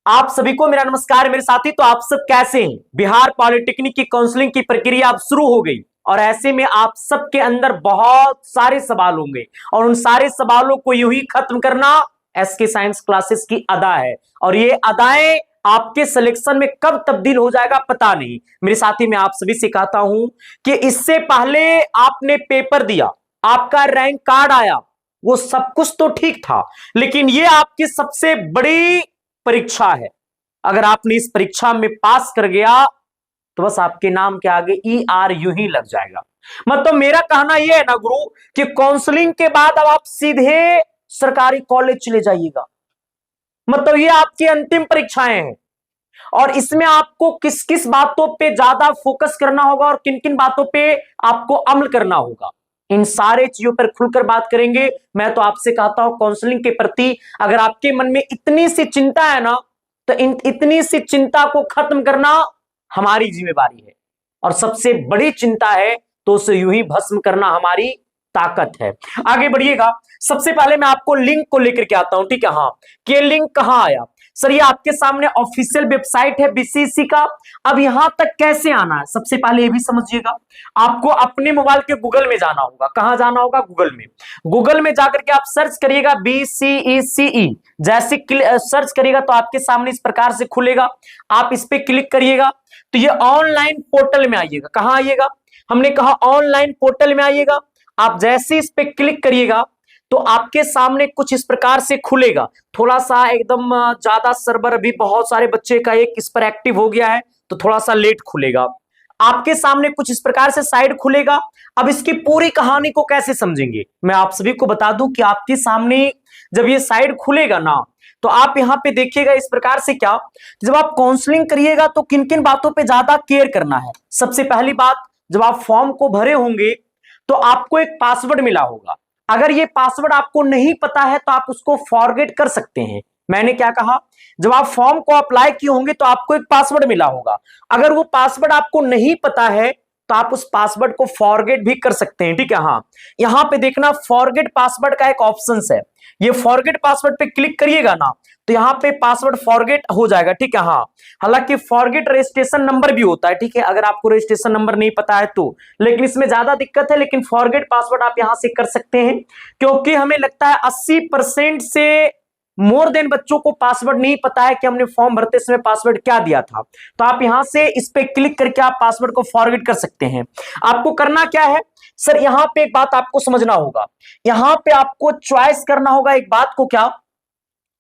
आप सभी को मेरा नमस्कार। मेरे साथी, तो आप सब कैसे हैं? बिहार पॉलिटेक्निक की काउंसलिंग की प्रक्रिया अब शुरू हो गई और ऐसे में आप सबके अंदर बहुत सारे सवाल होंगे और उन सारे सवालों को यूं ही खत्म करना एसके साइंस क्लासेस की अदा है। और ये अदाएं आपके सिलेक्शन में कब तब्दील हो जाएगा पता नहीं। मेरे साथी, मैं आप सभी से कहता हूं कि इससे पहले आपने पेपर दिया, आपका रैंक कार्ड आया, वो सब कुछ तो ठीक था, लेकिन ये आपकी सबसे बड़ी परीक्षा है। अगर आपने इस परीक्षा में पास कर गया तो बस आपके नाम के आगे ER यूं ही लग जाएगा। मतलब मेरा कहना यह है ना गुरु, कि काउंसलिंग के बाद अब आप सीधे सरकारी कॉलेज चले जाइएगा। मतलब ये आपकी अंतिम परीक्षाएं हैं और इसमें आपको किस किस बातों पे ज्यादा फोकस करना होगा और किन किन बातों पे आपको अमल करना होगा, इन सारे चीजों पर खुलकर बात करेंगे। मैं तो आपसे कहता हूं, काउंसलिंग के प्रति अगर आपके मन में इतनी सी चिंता है ना, तो इतनी सी चिंता को खत्म करना हमारी जिम्मेवारी है और सबसे बड़ी चिंता है तो उसे यूं ही भस्म करना हमारी ताकत है। आगे बढ़िएगा। सबसे पहले मैं आपको लिंक को लेकर के आता हूं, ठीक है? हाँ, कि लिंक कहां आया। सर, ये आपके सामने ऑफिशियल वेबसाइट है बीसीसी का। अब यहां तक कैसे आना है, सबसे पहले ये भी समझिएगा। आपको अपने मोबाइल के गूगल में जाना होगा। कहां जाना होगा? गूगल में। गूगल में जाकर के आप सर्च करिएगा BCECE। जैसे सर्च करिएगा तो आपके सामने इस प्रकार से खुलेगा। आप इस पे क्लिक करिएगा तो ये ऑनलाइन पोर्टल में आइएगा। कहां आइएगा? हमने कहा ऑनलाइन पोर्टल में आइएगा। आप जैसे इस पे क्लिक करिएगा तो आपके सामने कुछ इस प्रकार से खुलेगा। थोड़ा सा एकदम ज्यादा सर्वर अभी बहुत सारे बच्चे का एक इस पर एक्टिव हो गया है तो थोड़ा सा लेट खुलेगा। आपके सामने कुछ इस प्रकार से साइड खुलेगा। अब इसकी पूरी कहानी को कैसे समझेंगे, मैं आप सभी को बता दूं कि आपके सामने जब ये साइड खुलेगा ना, तो आप यहां पे देखिएगा इस प्रकार से। क्या, जब आप काउंसलिंग करिएगा तो किन किन बातों पे ज्यादा केयर करना है। सबसे पहली बात, जब आप फॉर्म को भरे होंगे तो आपको एक पासवर्ड मिला होगा। अगर ये पासवर्ड आपको नहीं पता है तो आप उसको फॉरगेट कर सकते हैं। मैंने क्या कहा? जब आप फॉर्म को अप्लाई किए होंगे तो आपको एक पासवर्ड मिला होगा। अगर वो पासवर्ड आपको नहीं पता है तो आप उस पासवर्ड को फॉरगेट भी कर सकते हैं, ठीक है? हाँ, यहां पे देखना, फॉरगेट पासवर्ड का एक ऑप्शन है। ये फॉरगेट पासवर्ड पे क्लिक करिएगा ना तो यहाँ पे पासवर्ड फॉरगेट हो जाएगा, ठीक है? हाँ, हालांकि फॉरगेट रजिस्ट्रेशन नंबर भी होता है, ठीक है, अगर आपको रजिस्ट्रेशन नंबर नहीं पता है तो, लेकिन इसमें ज्यादा दिक्कत है। लेकिन फॉरगेट पासवर्ड आप यहां से कर सकते हैं, क्योंकि हमें लगता है 80% से मोर देन बच्चों को पासवर्ड नहीं पता है कि हमने फॉर्म भरते समय पासवर्ड क्या दिया था। तो आप यहां से इस पे क्लिक करके आप पासवर्ड को फॉरगेट कर सकते हैं। आपको करना क्या है सर, यहां पे एक बात आपको समझना होगा। यहां पे आपको चॉइस करना होगा एक बात को। क्या,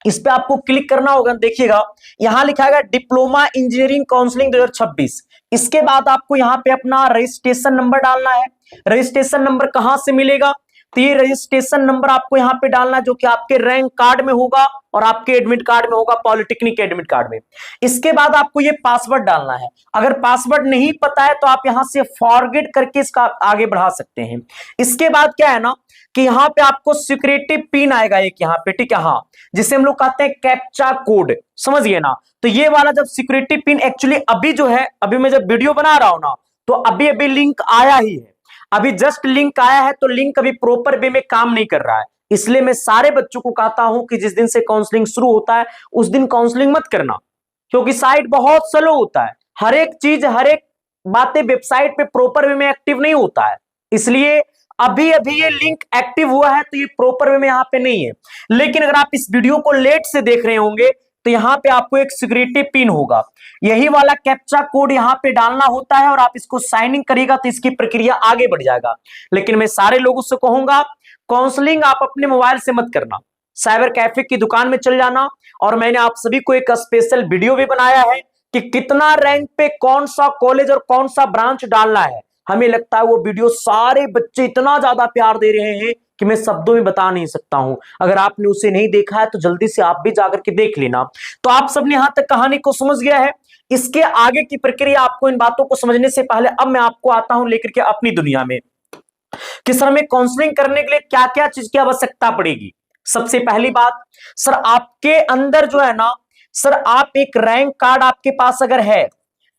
इस पे आपको क्लिक करना होगा। देखिएगा, यहां लिखा है डिप्लोमा इंजीनियरिंग काउंसलिंग 2026। इसके बाद आपको यहां पे अपना रजिस्ट्रेशन नंबर डालना है। रजिस्ट्रेशन नंबर कहां से मिलेगा? तो ये रजिस्ट्रेशन नंबर आपको यहां पे डालना है, जो कि आपके रैंक कार्ड में होगा और आपके एडमिट कार्ड में होगा, पॉलिटेक्निक के एडमिट कार्ड में। इसके बाद आपको ये पासवर्ड डालना है। अगर पासवर्ड नहीं पता है तो आप यहां से फॉरगेट करके इसका आगे बढ़ा सकते हैं। इसके बाद क्या है ना, कि यहां पे आपको सिक्योरिटी पिन आएगा एक यहां पे, ठीक है? हाँ, जिसे हम लोग कहते हैं कैप्चा कोड, समझिए ना। तो ये वाला जब सिक्योरिटी पिन, एक्चुअली अभी जो है, अभी मैं जब वीडियो बना रहा हूं ना, तो अभी अभी लिंक आया ही है, अभी जस्ट लिंक आया है, तो लिंक अभी प्रॉपर वे में काम नहीं कर रहा है। इसलिए मैं सारे बच्चों को कहता हूं कि जिस दिन से काउंसलिंग शुरू होता है उस दिन काउंसलिंग मत करना, क्योंकि साइट बहुत स्लो होता है। हर एक चीज, हर एक बातें वेबसाइट पे प्रॉपर वे में एक्टिव नहीं होता है। इसलिए अभी अभी ये लिंक एक्टिव हुआ है तो ये प्रॉपर वे में यहां पे नहीं है। लेकिन अगर आप इस वीडियो को लेट से देख रहे होंगे तो यहां पे आपको एक सिक्योरिटी पिन होगा, यही वाला कैप्चा कोड यहां पे डालना होता है और आप इसको साइन इन करिएगा तो इसकी प्रक्रिया आगे बढ़ जाएगा। लेकिन मैं सारे लोगों से कहूंगा, काउंसलिंग आप अपने मोबाइल से मत करना, साइबर कैफे की दुकान में चल जाना। और मैंने आप सभी को एक स्पेशल वीडियो भी बनाया है कि कितना रैंक पे कौन सा कॉलेज और कौन सा ब्रांच डालना है। हमें लगता है वो वीडियो सारे बच्चे इतना ज्यादा प्यार दे रहे हैं कि मैं शब्दों में बता नहीं सकता हूं। अगर आपने उसे नहीं देखा है तो जल्दी से आप भी जाकर के देख लेना। तो आप सबने यहां तक कहानी को समझ गया है। इसके आगे की प्रक्रिया आपको, इन बातों को समझने से पहले अब मैं आपको आता हूं लेकर के अपनी दुनिया में, कि सर हमें काउंसलिंग करने के लिए क्या क्या चीज की आवश्यकता पड़ेगी। सबसे पहली बात, सर आपके अंदर जो है ना, सर आप एक रैंक कार्ड आपके पास अगर है,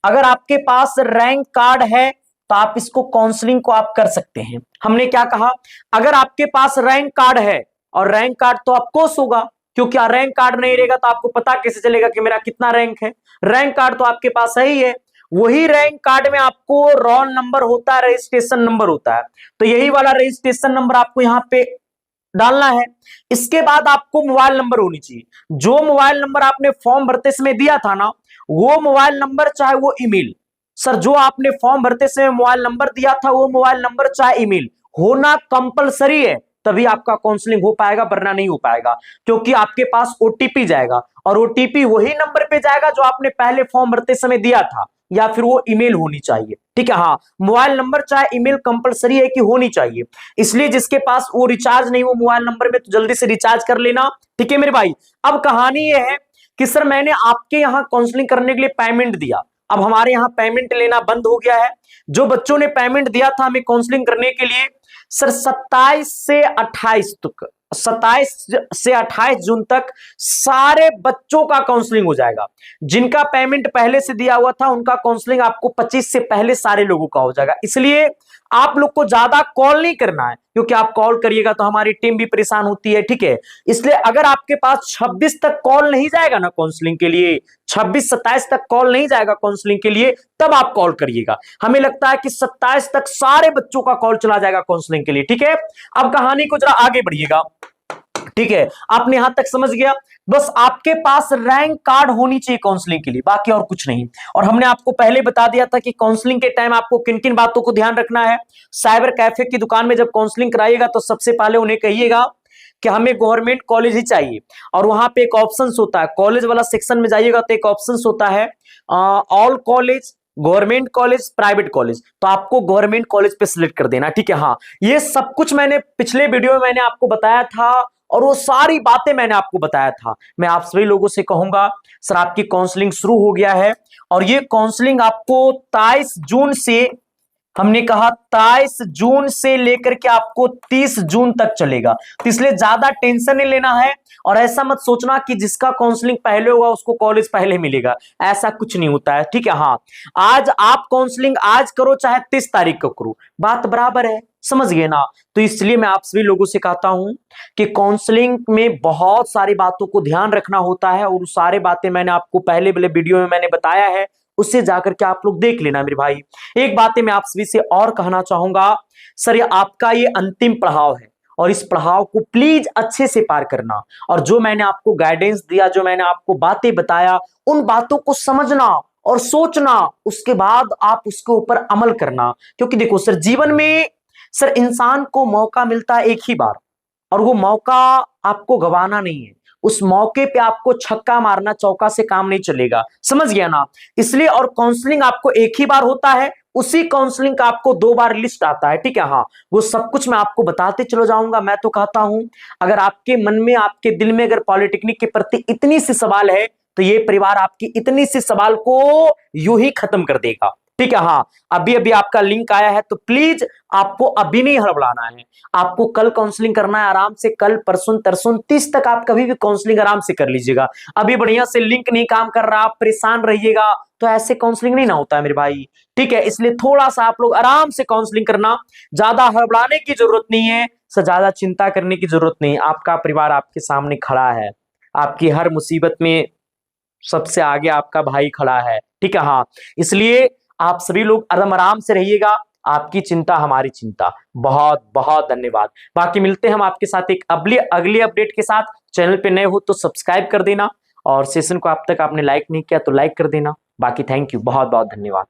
अगर आपके पास रैंक कार्ड है तो आप इसको काउंसलिंग को आप कर सकते हैं। हमने क्या कहा, अगर आपके पास रैंक कार्ड है, और रैंक कार्ड तो ऑफकोर्स होगा, क्योंकि रैंक कार्ड नहीं रहेगा तो आपको पता कैसे चलेगा कि मेरा कितना रैंक है। रैंक कार्ड तो आपके पास है ही है, वही रैंक कार्ड में आपको रोल नंबर होता है, रजिस्ट्रेशन नंबर होता है, तो यही वाला रजिस्ट्रेशन नंबर आपको यहां पे डालना है। इसके बाद आपको मोबाइल नंबर होनी चाहिए, जो मोबाइल नंबर आपने फॉर्म भरते समय दिया था ना, वो मोबाइल नंबर चाहे वो ईमेल, सर जो आपने फॉर्म भरते समय मोबाइल नंबर दिया था वो मोबाइल नंबर चाहे ईमेल होना कंपलसरी है, तभी आपका काउंसलिंग हो पाएगा, वरना नहीं हो पाएगा। क्योंकि आपके पास ओटीपी जाएगा और ओटीपी वही नंबर पे जाएगा जो आपने पहले फॉर्म भरते समय दिया था, या फिर वो ईमेल होनी चाहिए। ठीक है, हाँ मोबाइल नंबर चाहे ईमेल कंपलसरी है कि होनी चाहिए। इसलिए जिसके पास वो रिचार्ज नहीं वो मोबाइल नंबर में, तो जल्दी से रिचार्ज कर लेना। ठीक है मेरे भाई, अब कहानी ये है कि सर मैंने आपके यहाँ काउंसलिंग करने के लिए पेमेंट दिया, अब हमारे यहाँ पेमेंट लेना बंद हो गया है। जो बच्चों ने पेमेंट दिया था हमें काउंसलिंग करने के लिए, सर 27 से 28 तक, 27 से 28 जून तक सारे बच्चों का काउंसलिंग हो जाएगा। जिनका पेमेंट पहले से दिया हुआ था उनका काउंसलिंग आपको 25 से पहले सारे लोगों का हो जाएगा। इसलिए आप लोग को ज्यादा कॉल नहीं करना है, क्योंकि आप कॉल करिएगा तो हमारी टीम भी परेशान होती है। ठीक है, इसलिए अगर आपके पास 26 तक कॉल नहीं जाएगा ना काउंसलिंग के लिए, 26-27 तक कॉल नहीं जाएगा काउंसलिंग के लिए, तब आप कॉल करिएगा। हमें लगता है कि 27 तक सारे बच्चों का कॉल चला जाएगा काउंसलिंग के लिए। ठीक है, अब कहानी को जरा आगे बढ़िएगा। ठीक है, आपने यहां तक समझ गया, बस आपके पास रैंक कार्ड होनी चाहिए काउंसलिंग के लिए, बाकी और कुछ नहीं। और हमने आपको पहले बता दिया था कि काउंसलिंग के टाइम आपको किन किन बातों को ध्यान रखना है। साइबर कैफे की दुकान में जब काउंसलिंग कराइएगा तो सबसे पहले उन्हें कहिएगा कि हमें गवर्नमेंट कॉलेज ही चाहिए, और वहां पे एक ऑप्शन होता है, कॉलेज वाला सेक्शन में जाइएगा तो एक ऑप्शन होता है all college, government college, private college, तो आपको गवर्नमेंट कॉलेज पे सिलेक्ट कर देना। ठीक है, हाँ ये सब कुछ मैंने पिछले वीडियो में मैंने आपको बताया था, और वो सारी बातें मैंने आपको बताया था। मैं आप सभी लोगों से कहूंगा सर आपकी काउंसलिंग शुरू हो गया है, और ये काउंसलिंग आपको 23 जून से, हमने कहा 23 जून से लेकर के आपको 30 जून तक चलेगा। तो इसलिए ज्यादा टेंशन नहीं लेना है, और ऐसा मत सोचना कि जिसका काउंसलिंग पहले होगा उसको कॉलेज पहले मिलेगा, ऐसा कुछ नहीं होता है। ठीक है, हाँ आज आप काउंसलिंग आज करो चाहे 30 तारीख को करो, बात बराबर है, समझ गए ना। तो इसलिए मैं आप सभी लोगों से कहता हूं कि काउंसलिंग में बहुत सारी बातों को ध्यान रखना होता है, और सारी बातें मैंने आपको पहले वाले वीडियो में मैंने बताया है, उससे जाकर के आप लोग देख लेना मेरे भाई। एक बात मैं आप सभी से और कहना चाहूंगा, सर ये आपका ये अंतिम पड़ाव है, और इस पड़ाव को प्लीज अच्छे से पार करना, और जो मैंने आपको गाइडेंस दिया, जो मैंने आपको बातें बताया, उन बातों को समझना और सोचना, उसके बाद आप उसके ऊपर अमल करना। क्योंकि देखो सर जीवन में सर इंसान को मौका मिलता है एक ही बार, और वो मौका आपको गंवाना नहीं है। उस मौके पे आपको छक्का मारना, चौका से काम नहीं चलेगा, समझ गया ना। इसलिए और काउंसलिंग आपको एक ही बार होता है, उसी काउंसलिंग का आपको 2 बार लिस्ट आता है। ठीक है, हाँ वो सब कुछ मैं आपको बताते चलो जाऊंगा। मैं तो कहता हूं अगर आपके मन में, आपके दिल में अगर पॉलिटेक्निक के प्रति इतनी सी सवाल है, तो ये परिवार आपकी इतनी सी सवाल को यूं ही खत्म कर देगा। ठीक है, हाँ अभी अभी आपका लिंक आया है, तो प्लीज आपको अभी नहीं हड़बड़ाना है, आपको कल काउंसलिंग करना है आराम से, कल परसों तरसों 30 तक आप कभी भी काउंसलिंग आराम से कर लीजिएगा। अभी बढ़िया से लिंक नहीं काम कर रहा, आप परेशान रहिएगा, तो ऐसे काउंसलिंग नहीं ना होता है मेरे भाई। ठीक है, इसलिए थोड़ा सा आप लोग आराम से काउंसलिंग करना, ज्यादा हड़बड़ाने की जरूरत नहीं है, ज्यादा चिंता करने की जरूरत नहीं। आपका परिवार आपके सामने खड़ा है, आपकी हर मुसीबत में सबसे आगे आपका भाई खड़ा है। ठीक है, हाँ इसलिए आप सभी लोग आराम से रहिएगा, आपकी चिंता हमारी चिंता। बहुत बहुत धन्यवाद। बाकी मिलते हैं हम आपके साथ एक अगली अपडेट के साथ। चैनल पे नए हो तो सब्सक्राइब कर देना, और सेशन को अब तक आपने लाइक नहीं किया तो लाइक कर देना। बाकी थैंक यू, बहुत बहुत धन्यवाद।